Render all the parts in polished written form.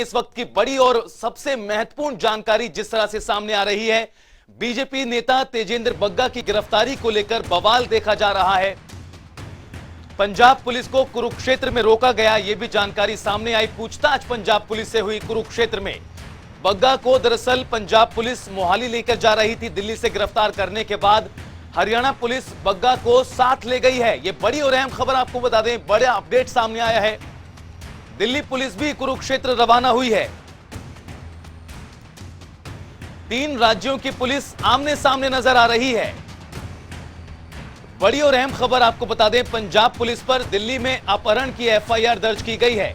इस वक्त की बड़ी और सबसे महत्वपूर्ण जानकारी जिस तरह से सामने आ रही है, बीजेपी नेता तेजेंद्र बग्गा की गिरफ्तारी को लेकर बवाल देखा जा रहा है। पंजाब पुलिस को कुरुक्षेत्र में रोका गया, यह भी जानकारी सामने आई। पूछताछ पंजाब पुलिस से हुई कुरुक्षेत्र में। बग्गा को दरअसल पंजाब पुलिस मोहाली लेकर जा रही थी। दिल्ली से गिरफ्तार करने के बाद हरियाणा पुलिस बग्गा को साथ ले गई है। यह बड़ी और अहम खबर आपको बता दें, बड़ा अपडेट सामने आया है। दिल्ली पुलिस भी कुरुक्षेत्र रवाना हुई है। 3 राज्यों की पुलिस आमने सामने नजर आ रही है। बड़ी और अहम खबर आपको बता दें, पंजाब पुलिस पर दिल्ली में अपहरण की एफआईआर दर्ज की गई है।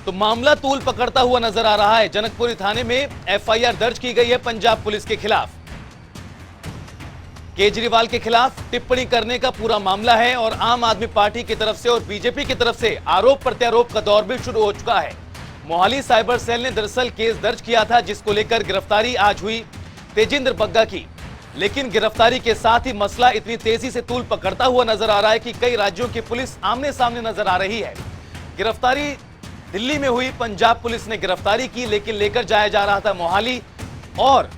तो मामला तूल पकड़ता हुआ नजर आ रहा है। जनकपुरी थाने में एफआईआर दर्ज की गई है पंजाब पुलिस के खिलाफ। केजरीवाल के खिलाफ टिप्पणी करने का पूरा मामला है और आम आदमी पार्टी की तरफ से और बीजेपी की तरफ से आरोप प्रत्यारोप का दौर भी शुरू हो चुका है। मोहाली साइबर सेल ने दरअसल केस दर्ज किया था, जिसको लेकर गिरफ्तारी आज हुई तेजेंद्र बग्गा की। लेकिन गिरफ्तारी के साथ ही मसला इतनी तेजी से तूल पकड़ता हुआ नजर आ रहा है कि कई राज्यों की पुलिस आमने सामने नजर आ रही है। गिरफ्तारी दिल्ली में हुई, पंजाब पुलिस ने गिरफ्तारी की, लेकिन लेकर जाया जा रहा था मोहाली। और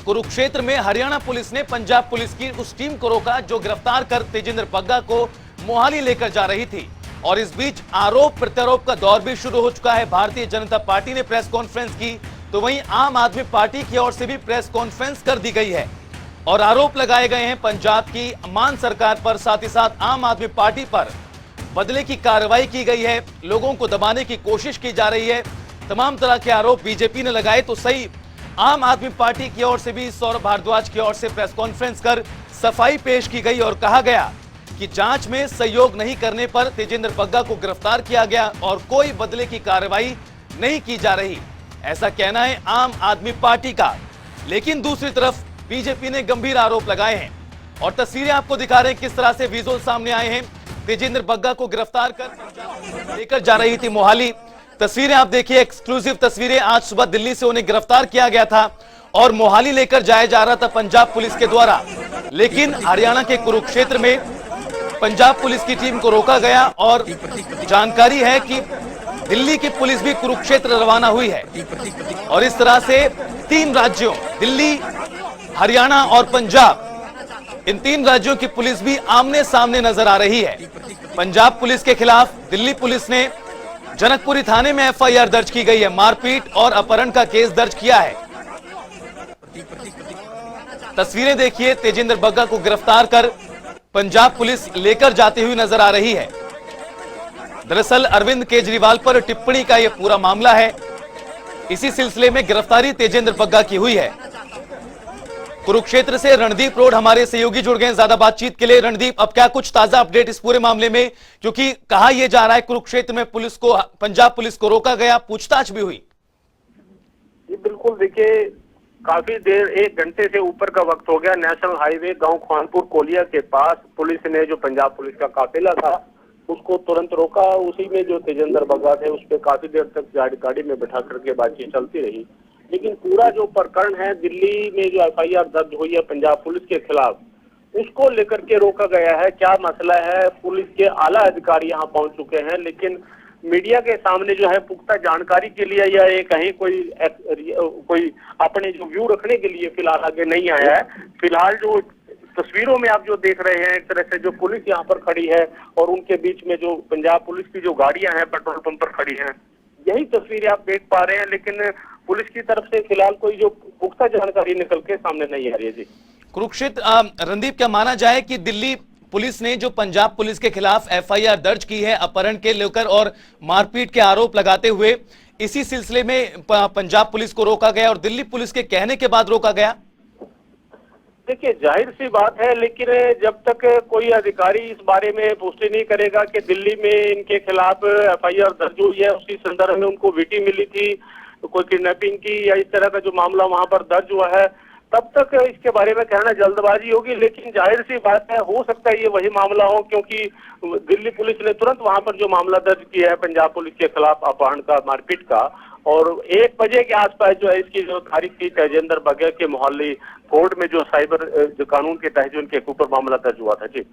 कुरुक्षेत्र में हरियाणा पुलिस ने पंजाब पुलिस की उस टीम को रोका जो गिरफ्तार कर तेजेंद्र बग्गा को मोहाली लेकर जा रही थी। और इस बीच आरोप प्रत्यारोप का दौर भी शुरू हो चुका है। भारतीय जनता पार्टी ने प्रेस कॉन्फ्रेंस की, तो वहीं आम आदमी पार्टी की ओर से भी प्रेस कॉन्फ्रेंस कर दी गई है और आरोप लगाए गए हैं पंजाब की मान सरकार पर, साथ ही साथ आम आदमी पार्टी पर बदले की कार्रवाई की गई है। लोगों को दबाने की कोशिश की जा रही है। तमाम तरह के आरोप बीजेपी ने लगाए तो सही आम आदमी पार्टी की ओर से भी सौरभ भारद्वाज की ओर से प्रेस कॉन्फ्रेंस कर सफाई पेश की गई और कहा गया कि जांच में सहयोग नहीं करने पर तेजेंद्र बग्गा को गिरफ्तार किया गया और कोई बदले की कार्रवाई नहीं की जा रही, ऐसा कहना है आम आदमी पार्टी का। लेकिन दूसरी तरफ बीजेपी ने गंभीर आरोप लगाए हैं और तस्वीरें आपको दिखा रहे हैं किस तरह से विजुअल सामने आए हैं। तेजेंद्र बग्गा को गिरफ्तार कर लेकर जा रही थी मोहाली। तस्वीरें आप देखिए, एक्सक्लूसिव तस्वीरें। आज सुबह दिल्ली से उन्हें गिरफ्तार किया गया था और मोहाली लेकर जाया जा रहा था पंजाब पुलिस के द्वारा। लेकिन हरियाणा के कुरुक्षेत्र में पंजाब पुलिस की टीम को रोका गया और जानकारी है कि दिल्ली की पुलिस भी कुरुक्षेत्र रवाना हुई है। और इस तरह से 3 राज्यों दिल्ली, हरियाणा और पंजाब, इन 3 राज्यों की पुलिस भी आमने सामने नजर आ रही है। पंजाब पुलिस के खिलाफ दिल्ली पुलिस ने जनकपुरी थाने में एफआईआर दर्ज की गई है। मारपीट और अपहरण का केस दर्ज किया है। तस्वीरें देखिए, तेजेंद्र बग्गा को गिरफ्तार कर पंजाब पुलिस लेकर जाती हुई नजर आ रही है। दरअसल अरविंद केजरीवाल पर टिप्पणी का यह पूरा मामला है। इसी सिलसिले में गिरफ्तारी तेजेंद्र बग्गा की हुई है। कुरुक्षेत्र से रणदीप रोड हमारे सहयोगी जुड़ गए ज्यादा बातचीत के लिए। रणदीप, अब क्या कुछ ताजा अपडेट इस पूरे मामले में, क्योंकि कहा यह जा रहा है कुरुक्षेत्र में पुलिस को, पंजाब पुलिस को रोका गया, पूछताछ भी हुई। जी बिल्कुल, देखिए काफी देर, 1 घंटे से ऊपर का वक्त हो गया। नेशनल हाईवे गांव खानपुर कोलिया के पास पुलिस ने जो पंजाब पुलिस का काफिला था उसको तुरंत रोका। उसी में जो तेजेंद्र बग्गा थे उस पर काफी देर तक गाड़ी में बैठा करके बातचीत चलती रही। लेकिन पूरा जो प्रकरण है, दिल्ली में जो एफआईआर दर्ज हुई है पंजाब पुलिस के खिलाफ, उसको लेकर के रोका गया है। क्या मसला है, पुलिस के आला अधिकारी यहाँ पहुंच चुके हैं, लेकिन मीडिया के सामने जो है पुख्ता जानकारी के लिए या ये कहीं कोई अपने जो व्यू रखने के लिए फिलहाल आगे नहीं आया है। फिलहाल जो तस्वीरों में आप जो देख रहे हैं, एक तरह से जो पुलिस यहाँ पर खड़ी है और उनके बीच में जो पंजाब पुलिस की जो गाड़ियां हैं पेट्रोल पंप पर खड़ी हैं, यही तस्वीरें आप देख पा रहे हैं। लेकिन पुलिस की तरफ से फिलहाल कोई जो पुख्ता जानकारी निकल के सामने नहीं आ रही है। जी कुरुक्षेत्र, रणदीप, क्या माना जाए कि दिल्ली पुलिस ने जो पंजाब पुलिस के खिलाफ एफआईआर दर्ज की है अपहरण के लेकर और मारपीट के आरोप लगाते हुए, इसी सिलसिले में पंजाब पुलिस को रोका गया और दिल्ली पुलिस के कहने के बाद रोका गया? देखिए जाहिर सी बात है, लेकिन जब तक कोई अधिकारी इस बारे में पुष्टि नहीं करेगा कि दिल्ली में इनके खिलाफ एफआईआर दर्ज हुई है, उसी संदर्भ में उनको वीटी मिली थी कोई किडनैपिंग की या इस तरह का जो मामला वहां पर दर्ज हुआ है, तब तक इसके बारे में कहना जल्दबाजी होगी। लेकिन जाहिर सी बात है, हो सकता है ये वही मामला हो, क्योंकि दिल्ली पुलिस ने तुरंत वहां पर जो मामला दर्ज किया है पंजाब पुलिस के खिलाफ अपहरण का, मारपीट का, और 1 बजे के आसपास जो है इसकी जो तारीख थी तेजेंद्र बग्गा के मोहाली कोर्ट में जो साइबर जो कानून के तहत जो उनके ऊपर मामला दर्ज हुआ था। जी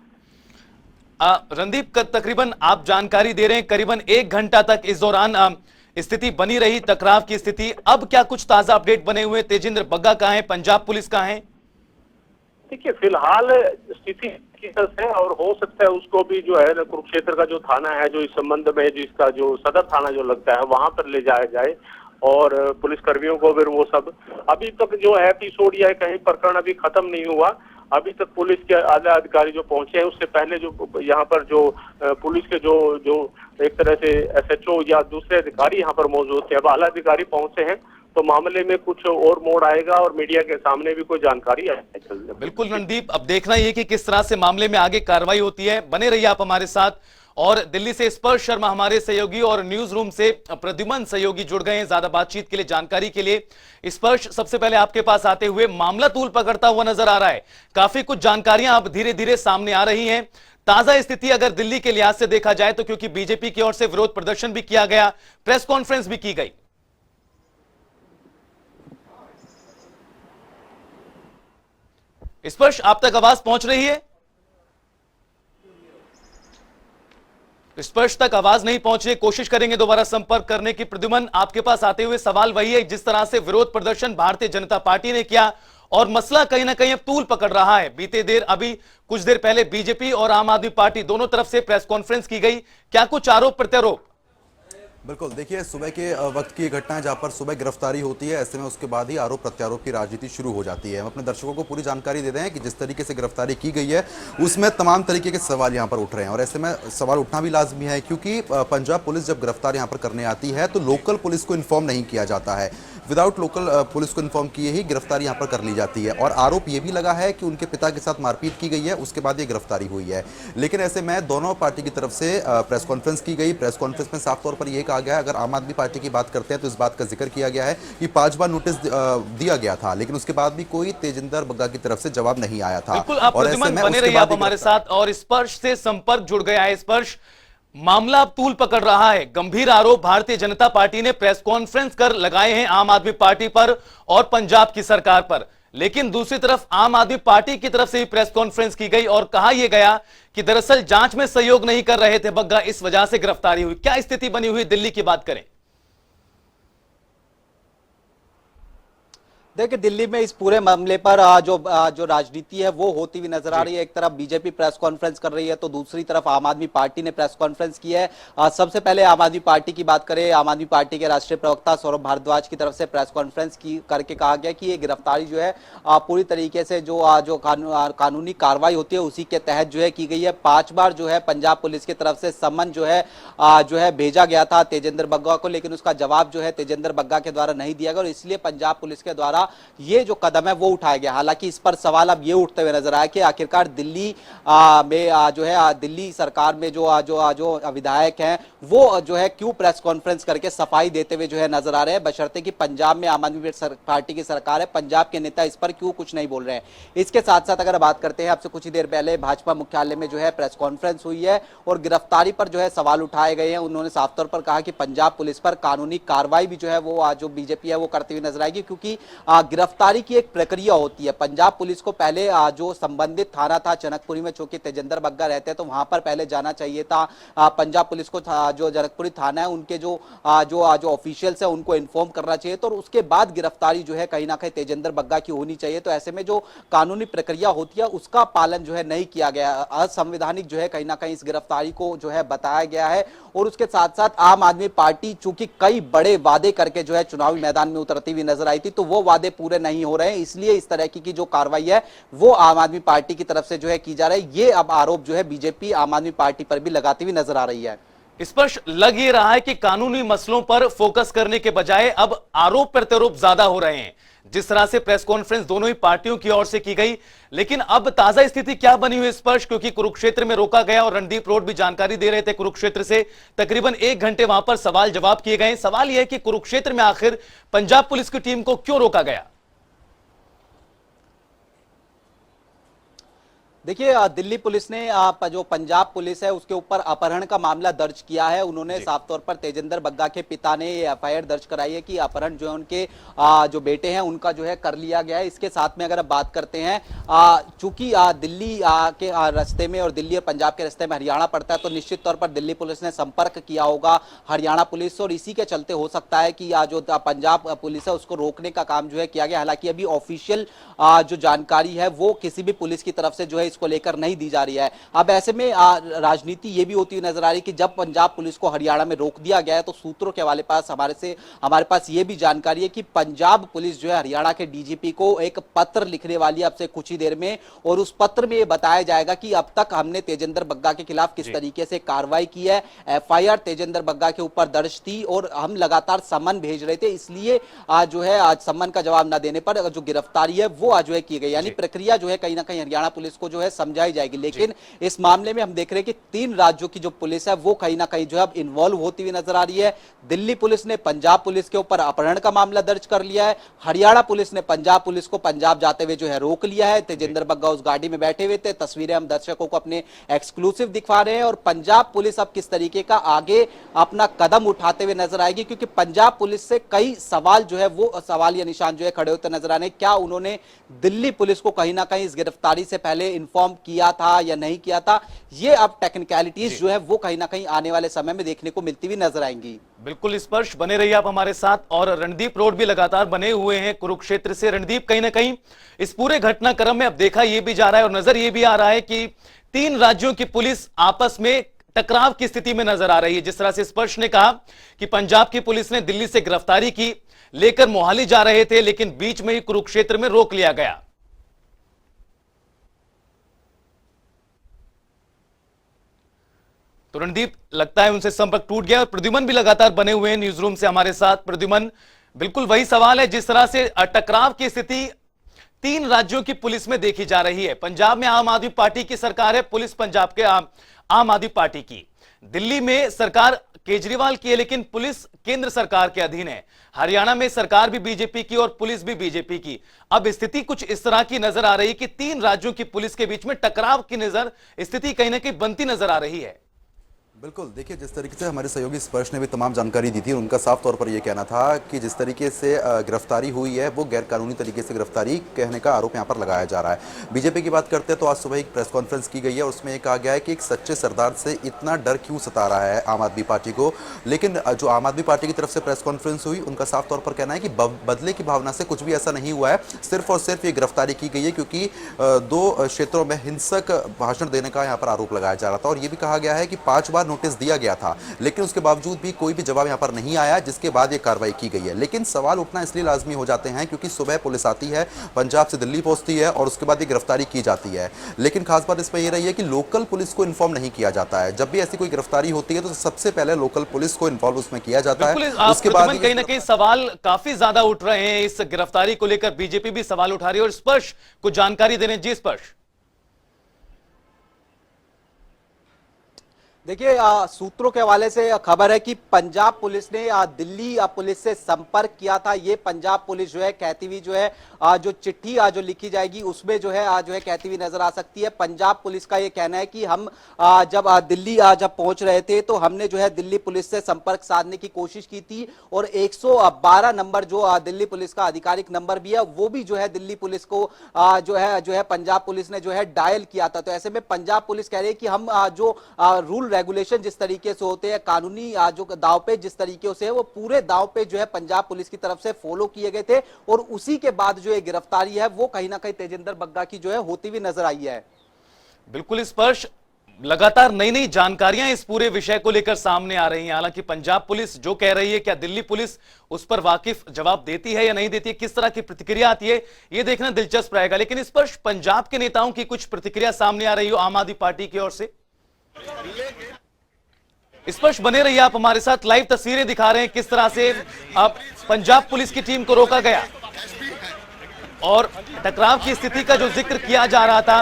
रणदीप, तकरीबन आप जानकारी दे रहे हैं करीबन 1 घंटा तक इस दौरान स्थिति बनी रही, टकराव की स्थिति। अब क्या कुछ ताजा अपडेट बने हुए? तेजिंदर बग्गा कहां है, पंजाब पुलिस कहां है? देखिए, फिलहाल स्थिति की तरफ है और हो सकता है उसको भी जो है कुरुक्षेत्र का जो थाना है, जो इस संबंध में जिसका जो सदर थाना जो लगता है, वहां पर ले जाया जाए और पुलिस कर्मियों को फिर वो सब, अभी तक जो है एपिसोड या कहीं प्रकरण अभी खत्म नहीं हुआ। अभी तक पुलिस के आला अधिकारी जो पहुंचे हैं, उससे पहले जो यहाँ पर जो पुलिस के जो जो एक तरह से SHO या दूसरे अधिकारी यहाँ पर मौजूद थे, अब आला अधिकारी पहुंचे हैं तो मामले में कुछ और मोड़ आएगा और मीडिया के सामने भी कोई जानकारी आएगी। बिल्कुल रणदीप, अब देखना यह कि किस तरह से मामले में आगे कार्रवाई होती है। बने रहिए आप हमारे साथ। और दिल्ली से स्पर्श शर्मा हमारे सहयोगी और न्यूज रूम से प्रद्युमन सहयोगी जुड़ गए हैं ज्यादा बातचीत के लिए, जानकारी के लिए। स्पर्श, सबसे पहले आपके पास आते हुए, मामला तूल पकड़ता हुआ नजर आ रहा है, काफी कुछ जानकारियां अब धीरे धीरे सामने आ रही हैं। ताजा स्थिति अगर दिल्ली के लिहाज से देखा जाए तो, क्योंकि बीजेपी की ओर से विरोध प्रदर्शन भी किया गया, प्रेस कॉन्फ्रेंस भी की गई। स्पर्श, आप तक आवाज पहुंच रही है? स्पर्श तक आवाज नहीं पहुंच रही, कोशिश करेंगे दोबारा संपर्क करने की। प्रद्युमन, आपके पास आते हुए सवाल वही है, जिस तरह से विरोध प्रदर्शन भारतीय जनता पार्टी ने किया और मसला कहीं ना कहीं अब तूल पकड़ रहा है। बीते देर, अभी कुछ देर पहले बीजेपी और आम आदमी पार्टी दोनों तरफ से प्रेस कॉन्फ्रेंस की गई, क्या कुछ आरोप प्रत्यारोप? बिल्कुल, देखिए, सुबह के वक्त की घटना है जहां पर सुबह गिरफ्तारी होती है, ऐसे में उसके बाद ही आरोप प्रत्यारोप की राजनीति शुरू हो जाती है। हम अपने दर्शकों को पूरी जानकारी दे रहे हैं कि जिस तरीके से गिरफ्तारी की गई है उसमें तमाम तरीके के सवाल यहां पर उठ रहे हैं और ऐसे में सवाल उठना भी लाजमी है, क्योंकि पंजाब पुलिस जब गिरफ्तार यहां पर करने आती है तो लोकल पुलिस को इन्फॉर्म नहीं किया जाता है। विदाउट लोकल पुलिस को इन्फॉर्म किए ही गिरफ्तारी यहां पर कर ली जाती है और आरोप यह भी लगा है कि उनके पिता के साथ मारपीट की गई है, उसके बाद ये गिरफ्तारी हुई है। लेकिन ऐसे में दोनों पार्टी की तरफ से प्रेस कॉन्फ्रेंस की गई। प्रेस कॉन्फ्रेंस में साफ तौर पर यह कहा गया है, अगर आम आदमी पार्टी की बात करते हैं तो इस बात का जिक्र किया गया है कि 5 बार नोटिस दिया गया था, लेकिन उसके बाद भी कोई तेजिंदर बग्गा की तरफ से जवाब नहीं आया था। बिल्कुल, आप बने रहिए आप हमारे साथ। और स्पर्श से संपर्क जुड़ गया है। स्पर्श, मामला अब तूल पकड़ रहा है, गंभीर आरोप भारतीय जनता पार्टी ने प्रेस कॉन्फ्रेंस कर लगाए हैं आम आदमी पार्टी पर और पंजाब की सरकार पर, लेकिन दूसरी तरफ आम आदमी पार्टी की तरफ से भी प्रेस कॉन्फ्रेंस की गई और कहा यह गया कि दरअसल जांच में सहयोग नहीं कर रहे थे बग्गा, इस वजह से गिरफ्तारी हुई। क्या स्थिति बनी हुई दिल्ली की बात करें? देखिए, दिल्ली में इस पूरे मामले पर जो राजनीति है वो होती हुई नजर आ रही है। एक तरफ बीजेपी प्रेस कॉन्फ्रेंस कर रही है तो दूसरी तरफ आम आदमी पार्टी ने प्रेस कॉन्फ्रेंस की है। सबसे पहले आम आदमी पार्टी की बात करें, आम आदमी पार्टी के राष्ट्रीय प्रवक्ता सौरभ भारद्वाज की तरफ से प्रेस कॉन्फ्रेंस करके कहा गया कि ये गिरफ्तारी जो है पूरी तरीके से जो कानूनी कार्रवाई होती है उसी के तहत जो है की गई है। 5 बार जो है पंजाब पुलिस की तरफ से सम्मन जो है भेजा गया था तेजिंदर बग्गा को, लेकिन उसका जवाब जो है तेजिंदर बग्गा के द्वारा नहीं दिया गया और इसलिए पंजाब पुलिस के द्वारा ये जो कदम है वो उठाया गया। हालांकि इस पर सवाल अब ये उठते हुए नजर आया कि आखिरकार दिल्ली में जो है दिल्ली सरकार में जो विधायक हैं वो जो है क्यों प्रेस कॉन्फ्रेंस करके सफाई देते हुए जो है नजर आ रहे हैं, बशर्ते कि पंजाब में आम आदमी पार्टी की सरकार है, पंजाब के नेता इस पर क्यों कुछ नहीं बोल रहे हैं। इसके साथ साथ अगर बात करते हैं, आपसे कुछ ही देर पहले भाजपा मुख्यालय में जो है प्रेस कॉन्फ्रेंस हुई है और गिरफ्तारी पर जो है सवाल उठाए गए हैं। उन्होंने साफ तौर पर कहा कि पंजाब पुलिस पर कानूनी कार्रवाई भी जो है वो जो बीजेपी है वो करती हुई नजर आएगी, क्योंकि गिरफ्तारी की एक प्रक्रिया होती है। पंजाब पुलिस को पहले जो संबंधित थाना था जनकपुरी में, चूंकि तेजिंदर बग्गा रहते हैं तो वहां पर पहले जाना चाहिए था। पंजाब पुलिस को जो जनकपुरी थाना है उनके जो ऑफिशियल्स है उनको इन्फॉर्म करना चाहिए तो उसके बाद गिरफ्तारी जो है कहीं ना कहीं तेजिंदर बग्गा की होनी चाहिए। तो ऐसे में जो कानूनी प्रक्रिया होती है उसका पालन जो है नहीं किया गया, असंवैधानिक जो है कहीं ना कहीं इस गिरफ्तारी को जो है बताया गया है। और उसके साथ साथ आम आदमी पार्टी चूंकि कई बड़े वादे करके जो है चुनावी मैदान में उतरती हुई नजर आई थी, तो वो वादे पूरे नहीं हो रहे हैं, इसलिए इस तरह की जो कार्रवाई है वो आम आदमी पार्टी की तरफ से जो है की जा रही है। ये अब आरोप जो है बीजेपी आम आदमी पार्टी पर भी लगाती हुई नजर आ रही है। स्पष्ट लग ये रहा है कि कानूनी मसलों पर फोकस करने के बजाय अब आरोप प्रत्यारोप ज्यादा हो रहे हैं, जिस तरह से प्रेस कॉन्फ्रेंस दोनों ही पार्टियों की ओर से की गई। लेकिन अब ताजा स्थिति क्या बनी हुई स्पर्श, क्योंकि कुरुक्षेत्र में रोका गया और रणदीप रोड भी जानकारी दे रहे थे कुरुक्षेत्र से तकरीबन 1 घंटे वहां पर सवाल जवाब किए गए। सवाल यह है कि कुरुक्षेत्र में आखिर पंजाब पुलिस की टीम को क्यों रोका गया? देखिए दिल्ली पुलिस ने जो पंजाब पुलिस है उसके ऊपर अपहरण का मामला दर्ज किया है। उन्होंने साफ तौर पर तेजिंदर बग्गा के पिता ने एफआईआर दर्ज कराई है कि अपहरण जो है उनके जो बेटे हैं उनका जो है कर लिया गया है। इसके साथ में अगर बात करते हैं चूंकि दिल्ली के रास्ते में और दिल्ली और पंजाब के रास्ते में हरियाणा पड़ता है, तो निश्चित तौर पर दिल्ली पुलिस ने संपर्क किया होगा हरियाणा पुलिस से, और इसी के चलते हो सकता है कि जो पंजाब पुलिस है उसको रोकने का काम जो है किया गया। हालांकि अभी ऑफिशियल जो जानकारी है वो किसी भी पुलिस की तरफ से जो है इसको लेकर नहीं दी जा रही है। अब ऐसे में राजनीति ये भी होती हुई नजर आ रही है कि जब पंजाब पुलिस को हरियाणा में रोक दिया गया है तो सूत्रों के हवाले पास हमारे पास ये भी जानकारी है कि पंजाब पुलिस जो है हरियाणा के डीजीपी को एक पत्र लिखने वाली है अब से कुछ ही देर में, और उस पत्र में ये बताया जाएगा कि अब तक हमने तेजिंदर बग्गा के खिलाफ किस तरीके से कार्रवाई की है। एफआईआर तेजिंदर बग्गा के ऊपर दर्ज थी और हम लगातार समन भेज रहे थे, इसलिए जो है आज समन का जवाब न देने पर जो गिरफ्तारी है वो आज जो है की गई। यानी प्रक्रिया जो है कहीं ना कहीं हरियाणा पुलिस को जो है समझाई जाएगी। लेकिन इस मामले में हम देख रहे हैं कि 3 राज्यों की जो पुलिस है वो कहीं ना कहीं जो है अब इन्वॉल्व होती हुई नजर आ रही है। दिल्ली पुलिस ने पंजाब पुलिस के ऊपर अपहरण का मामला दर्ज कर लिया है। हरियाणा पुलिस ने पंजाब पुलिस को पंजाब जाते हुए जो है रोक लिया है। तेजिंदर बग्गा उस गाड़ी में बैठे हुए थे, तस्वीरें हम दर्शकों को अपने एक्सक्लूसिव दिखा रहे हैं। और पंजाब पुलिस अब किस तरीके का आगे अपना कदम उठाते हुए नजर आएगी, क्योंकि पंजाब पुलिस से कई सवाल जो है वो सवाल या निशान जो है खड़े होते नजर आने। क्या उन्होंने दिल्ली पुलिस को कहीं ना कहीं इस गिरफ्तारी से पहले इन्फॉर्म किया था या नहीं किया था, ये अब टेक्निकलिटीज जो है वो कहीं ना कहीं आने वाले समय में देखने को मिलती हुई नजर आएंगी। बिल्कुल स्पर्श बने रहिए आप हमारे साथ। और रणदीप रोड भी लगातार बने हुए हैं कुरुक्षेत्र से। रणदीप, कहीं ना कहीं इस पूरे घटनाक्रम में अब देखा यह भी जा रहा है और नजर यह भी आ रहा है कि 3 राज्यों की पुलिस आपस में टकराव की स्थिति में नजर आ रही है। जिस तरह से स्पर्श ने कहा कि पंजाब की पुलिस ने दिल्ली से गिरफ्तारी की, लेकर मोहाली जा रहे थे, लेकिन बीच में ही कुरुक्षेत्र में रोक लिया गया। तो रणदीप, लगता है उनसे संपर्क टूट गया। और प्रद्युमन भी लगातार बने हुए हैं न्यूज रूम से हमारे साथ। प्रद्युमन, बिल्कुल वही सवाल है, जिस तरह से टकराव की स्थिति 3 राज्यों की पुलिस में देखी जा रही है। पंजाब में आम आदमी पार्टी की सरकार है, पुलिस पंजाब के आम आदमी पार्टी की। दिल्ली में सरकार केजरीवाल की है, लेकिन पुलिस केंद्र सरकार के अधीन है। हरियाणा में सरकार भी बीजेपी की और पुलिस भी बीजेपी की। अब स्थिति कुछ इस तरह की नजर आ रही है कि 3 राज्यों की पुलिस के बीच में टकराव की स्थिति कहीं ना कहीं बनती नजर आ रही है। बिल्कुल, देखिए जिस तरीके से हमारे सहयोगी स्पर्श ने भी तमाम जानकारी दी थी, उनका साफ तौर पर यह कहना था कि जिस तरीके से गिरफ्तारी हुई है वो गैर कानूनी तरीके से गिरफ्तारी कहने का आरोप यहां पर लगाया जा रहा है। बीजेपी की बात करते हैं तो आज सुबह एक प्रेस कॉन्फ्रेंस की गई है और उसमें यह कहा गया है कि एक सच्चे सरदार से इतना डर क्यों सता रहा है आम आदमी पार्टी को। लेकिन जो आम आदमी पार्टी की तरफ से प्रेस कॉन्फ्रेंस हुई, उनका साफ तौर पर कहना है कि बदले की भावना से कुछ भी ऐसा नहीं हुआ है, सिर्फ और सिर्फ ये गिरफ्तारी की गई है क्योंकि 2 क्षेत्रों में हिंसक भाषण देने का यहाँ पर आरोप लगाया जा रहा था। और ये भी कहा गया है कि 5 बार नोटिस दिया गया था, लेकिन उसके बावजूद भी कोई भी जवाब यहां पर नहीं आया, जिसके बाद ये कार्रवाई की गई है। लेकिन सवाल उठना इसलिए लाजमी हो जाते हैं क्योंकि सुबह पुलिस आती है, पंजाब से दिल्ली पहुंचती है और उसके बाद ये गिरफ्तारी की जाती है। लेकिन खास बात इसमें यह रही है कि लोकल पुलिस को इन्फॉर्म नहीं किया जाता है। जब भी ऐसी कोई गिरफ्तारी होती है तो सबसे पहले लोकल पुलिस को इन्वॉल्व उसमें किया जाता है। उसके बाद कहीं ना कहीं सवाल काफी ज्यादा उठ रहे हैं इस गिरफ्तारी को लेकर। बीजेपी भी सवाल उठा रही है और स्पर्श कुछ जानकारी देने। जी स्पर्श। देखिए सूत्रों के हवाले से खबर है कि पंजाब पुलिस ने दिल्ली पुलिस से संपर्क किया था। ये पंजाब पुलिस जो है कहती हुई जो है जो चिट्ठी जो लिखी जाएगी उसमें जो है कहती हुई नजर आ सकती है। पंजाब पुलिस का ये कहना है कि हम जब दिल्ली जब पहुंच रहे थे तो हमने जो है दिल्ली पुलिस से संपर्क साधने की कोशिश की थी और 112 नंबर जो दिल्ली पुलिस का आधिकारिक नंबर भी है वो भी जो है दिल्ली पुलिस को जो है पंजाब पुलिस ने जो है डायल किया था। तो ऐसे में पंजाब पुलिस कह रही है कि हम जो रूल रेगुलेशन जिस तरीके से होते हैं, कानूनी जो दाव पे जिस तरीके से है, वो पूरे दाव पे जो है पंजाब पुलिस की तरफ से फॉलो किए गए थे और उसी के बाद जो ये गिरफ्तारी है वो कहीं ना कहीं तेजिंदर बग्गा की जो है होती हुई नजर आई है। बिल्कुल स्पर्श, लगातार नई नई जानकारियां इस पूरे विषय को लेकर सामने आ रही हैं। हालांकि पंजाब पुलिस जो कह रही है, क्या दिल्ली पुलिस उस पर वाकिफ जवाब देती है या नहीं देती है, किस तरह की प्रतिक्रिया आती है, यह देखना दिलचस्प रहेगा। लेकिन इस पर पंजाब के नेताओं की कुछ प्रतिक्रिया सामने आ रही हो आम आदमी पार्टी की ओर से। स्पर्श बने रहिए आप हमारे साथ। लाइव तस्वीरें दिखा रहे हैं किस तरह से अब पंजाब पुलिस की टीम को रोका गया। और टकराव की स्थिति का जो जिक्र किया जा रहा था,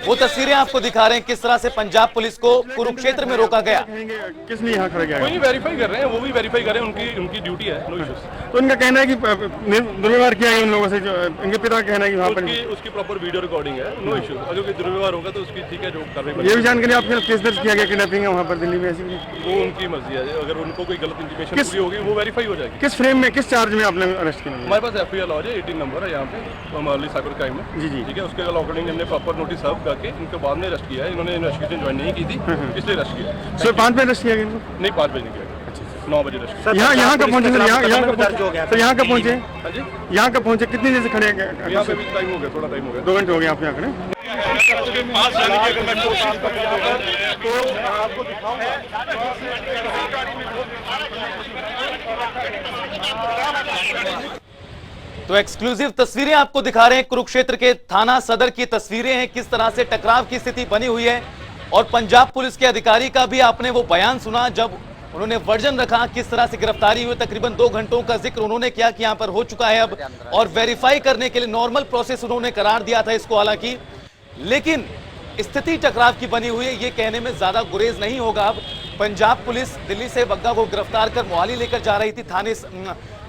वो तस्वीरें आपको दिखा रहे हैं किस तरह से पंजाब पुलिस को कुरुक्षेत्र में रोका गया। किस लिए यहाँ खड़े गया? कोई नहीं, वेरीफाई कर रहे हैं, वो भी वेरीफाई कर रहे हैं, उनकी ड्यूटी है, नो इश्यूज। तो इनका कहना है कि दुर्व्यवहार किया है उन लोगों से, जो इनके पिता का कहना है कि वहाँ पर उसकी प्रॉपर वीडियो रिकॉर्डिंग है, नो इश्यूज। अगर कोई दुर्व्यवहार होगा तो उसकी ठीक है जो कार्रवाई। ये भी जानकारी आपके केस दर्ज किया गया किडनैपिंग है वहाँ पर दिल्ली में, ऐसी वो उनकी मर्जी है, अगर उनको कोई गलत इंटीमेशन पूरी होगी वो वेरीफाई हो जाएगी। किस फ्रेम में, किस चार्ज में आपने अरेस्ट किया? हमारे पास FIR लॉज है, 18 नंबर है यहाँ पे मोहाली साइबर क्राइम में। जी जी, ठीक है, उसके अकॉर्डिंग हमने प्रॉपर नोटिस सर्व करके इनके बाद में अरेस्ट किया है। इन्होंने इन्वेस्टिगेशन ज्वाइन नहीं की थी, इसलिए अरेस्ट किया। सर 5 बजे अरेस्ट किया गया? नहीं, 5 बजे नहीं किया, 9 बजे अरेस्ट किया। यहाँ कब पहुँचे सर? यहाँ कब पहुँचे? हाँ जी, यहाँ कब पहुँचे? कितनी देर से खड़े हैं? यहाँ पे भी टाइम हो गया, थोड़ा टाइम हो गया, 2 घंटे हो गए आप यहाँ खड़े। तो एक्सक्लूसिव तस्वीरें आपको दिखा रहे हैं, कुरुक्षेत्र के थाना सदर की तस्वीरें हैं, किस तरह से टकराव की स्थिति बनी हुई है। और पंजाब पुलिस के अधिकारी का भी आपने वो बयान सुना जब उन्होंने वर्जन रखा किस तरह से गिरफ्तारी हुई। तकरीबन 2 घंटों का जिक्र उन्होंने किया कि यहां पर हो चुका है अब, और वेरीफाई करने के लिए नॉर्मल प्रोसेस उन्होंने करार दिया था इसको हालांकि, लेकिन स्थिति टकराव की बनी हुई है, ये कहने में ज्यादा गुरेज नहीं होगा। अब पंजाब पुलिस दिल्ली से बग्गा को गिरफ्तार कर मोहाली लेकर जा रही थी, थाने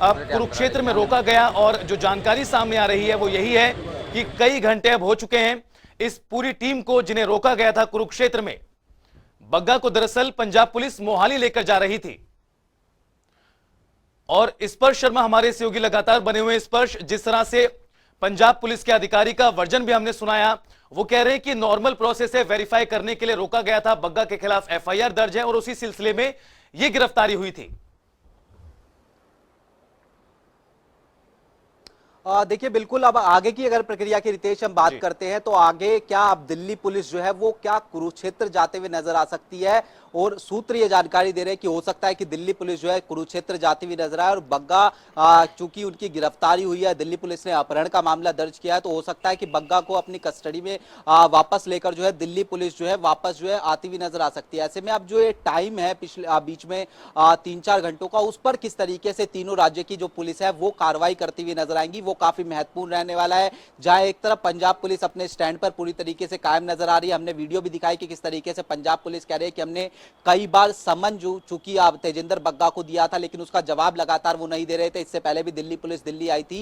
कुरुक्षेत्र में रोका गया। और जो जानकारी सामने आ रही है वो यही है कि कई घंटे अब हो चुके हैं इस पूरी टीम को जिन्हें रोका गया था कुरुक्षेत्र में। बग्गा को दरअसल पंजाब पुलिस मोहाली लेकर जा रही थी। और स्पर्श शर्मा हमारे सहयोगी लगातार बने हुए। स्पर्श, जिस तरह से पंजाब पुलिस के अधिकारी का वर्जन भी हमने सुनाया, वो कह रहे हैं कि नॉर्मल प्रोसेस है, वेरीफाई करने के लिए रोका गया था, बग्गा के खिलाफ FIR दर्ज है और उसी सिलसिले में यह गिरफ्तारी हुई थी। देखिए बिल्कुल, अब आगे की अगर प्रक्रिया की रितेश हम बात करते हैं तो आगे क्या अब दिल्ली पुलिस जो है वो क्या कुरुक्षेत्र जाते हुए नजर आ सकती है? और सूत्र ये जानकारी दे रहे हैं कि हो सकता है कि दिल्ली पुलिस जो है कुरुक्षेत्र जाती हुई नजर आए और बग्गा चूंकि उनकी गिरफ्तारी हुई है, दिल्ली पुलिस ने अपहरण का मामला दर्ज किया है, तो हो सकता है कि बग्गा को अपनी कस्टडी में वापस लेकर जो है दिल्ली पुलिस जो है वापस जो है आती हुई नजर आ सकती है। ऐसे में अब जो ये टाइम है पिछले बीच में 3-4 घंटों का, उस पर किस तरीके से तीनों राज्य की जो पुलिस है वो कार्रवाई करती हुई नजर आएंगी, वो काफी महत्वपूर्ण रहने वाला है। जहां एक तरफ पंजाब पुलिस अपने स्टैंड पर पूरी तरीके से कायम नजर आ रही है, हमने वीडियो भी दिखाई कि किस तरीके से पंजाब पुलिस कह रही है कि हमने कई बार समन जो चूंकि आप तेजिंदर बग्गा को दिया था लेकिन उसका जवाब लगातार वो नहीं दे रहे थे। इससे पहले भी दिल्ली पुलिस दिल्ली आई थी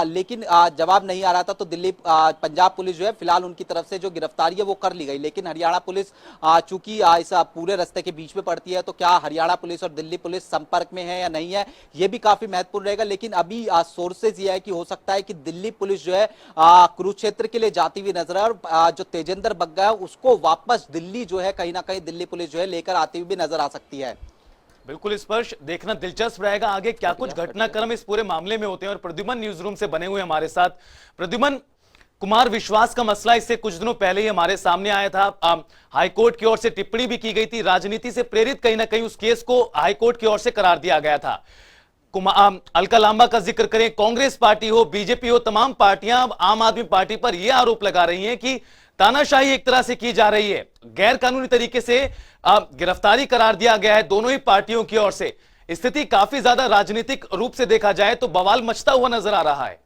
लेकिन जवाब नहीं आ रहा था, तो दिल्ली पंजाब पुलिस जो है फिलहाल उनकी तरफ से जो गिरफ्तारी है वो कर ली गई। लेकिन हरियाणा पुलिस चूंकि इस पूरे रास्ते के बीच में पड़ती है, तो क्या हरियाणा पुलिस और दिल्ली पुलिस संपर्क में है या नहीं है, ये भी काफी महत्वपूर्ण रहेगा। लेकिन अभी सोर्सेज ये है कि हो सकता है कि दिल्ली पुलिस जो है कुरुक्षेत्र के लिए जाती हुई नजर आए और जो तेजिंदर बग्गा है उसको वापस दिल्ली जो है कहीं ना कहीं दिल्ली पुलिस जो है लेकर आती हुई भी नजर आ सकती है। बिल्कुल स्पर्श, देखना दिलचस्प रहेगा आगे क्या कुछ घटनाक्रम इस पूरे मामले में होते हैं। और प्रद्युमन न्यूज रूम से बने हुए हमारे साथ। प्रद्युमन, कुमार विश्वास का मसला इससे कुछ दिनों पहले ही हमारे सामने आया था, हाईकोर्ट की ओर से टिप्पणी भी की गई थी, राजनीति से प्रेरित कहीं ना कहीं उस केस को हाईकोर्ट की ओर से करार दिया गया था। अलका लांबा का जिक्र करें, कांग्रेस पार्टी हो, बीजेपी हो, तमाम पार्टियां अब आम आदमी पार्टी पर यह आरोप लगा रही हैं कि तानाशाही एक तरह से की जा रही है, गैर कानूनी तरीके से गिरफ्तारी करार दिया गया है दोनों ही पार्टियों की ओर से। स्थिति काफी ज्यादा राजनीतिक रूप से देखा जाए तो बवाल मचता हुआ नजर आ रहा है।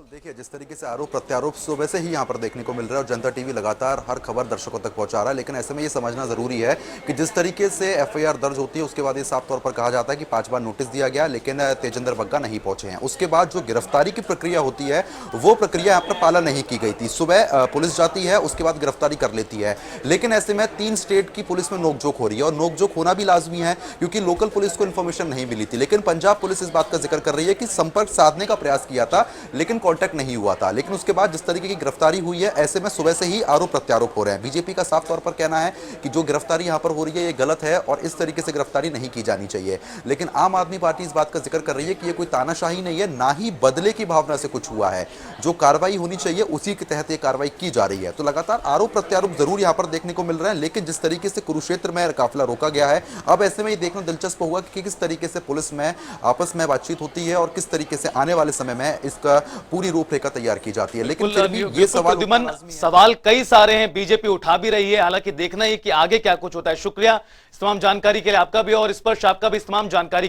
देखिए, जिस तरीके से आरोप प्रत्यारोप सुबह से ही यहाँ पर देखने को मिल रहा है और जनता टीवी लगातार हर खबर दर्शकों तक पहुंचा रहा है, लेकिन ऐसे में ये समझना जरूरी है कि जिस तरीके से FIR दर्ज होती है उसके बाद ये साफ तौर पर कहा जाता है कि 5 बार नोटिस दिया गया लेकिन तेजिंदर बग्गा नहीं पहुंचे हैं। उसके बाद जो गिरफ्तारी की प्रक्रिया होती है वो प्रक्रिया यहाँ पर पालन नहीं की गई थी। सुबह पुलिस जाती है, उसके बाद गिरफ्तारी कर लेती है, लेकिन ऐसे में 3 स्टेट की पुलिस में नोकझोंक हो रही है और नोकझोंक होना भी लाजमी है क्योंकि लोकल पुलिस को इन्फॉर्मेशन नहीं मिली थी। लेकिन पंजाब पुलिस इस बात का जिक्र कर रही है कि संपर्क साधने का प्रयास किया था लेकिन कॉन्टैक्ट नहीं हुआ था। लेकिन उसके बाद जिस तरीके की गिरफ्तारी हुई है, ऐसे में सुबह से ही आरोप प्रत्यारोप हो रहे हैं। बीजेपी का साफ तौर पर कहना है कि जो गिरफ्तारी यहां पर हो रही है ये गलत है और इस तरीके से गिरफ्तारी नहीं की जानी चाहिए। लेकिन आम आदमी पार्टी इस बात का जिक्र कर रही है कि ये कोई तानाशाही नहीं है, ना ही बदले की भावना से कुछ हुआ है, जो कार्रवाई होनी चाहिए उसी के तहत ये कार्रवाई की जा रही है। तो लगातार आरोप प्रत्यारोप जरूर यहां पर देखने को मिल रहे हैं, लेकिन जिस तरीके से कुरुक्षेत्र में काफिला रोका गया है, अब ऐसे में ये देखना दिलचस्प होगा कि किस तरीके से पुलिस में आपस में बातचीत होती है और किस तरीके से आने वाले समय में इसका पूरी रूपरेखा तैयार की जाती है। लेकिन फिर भी ये सवाल कई सारे हैं, बीजेपी उठा भी रही है, हालांकि देखना है कि आगे क्या कुछ होता है। शुक्रिया इस तमाम जानकारी के लिए आपका भी और स्पर्श आपका भी इस तमाम जानकारी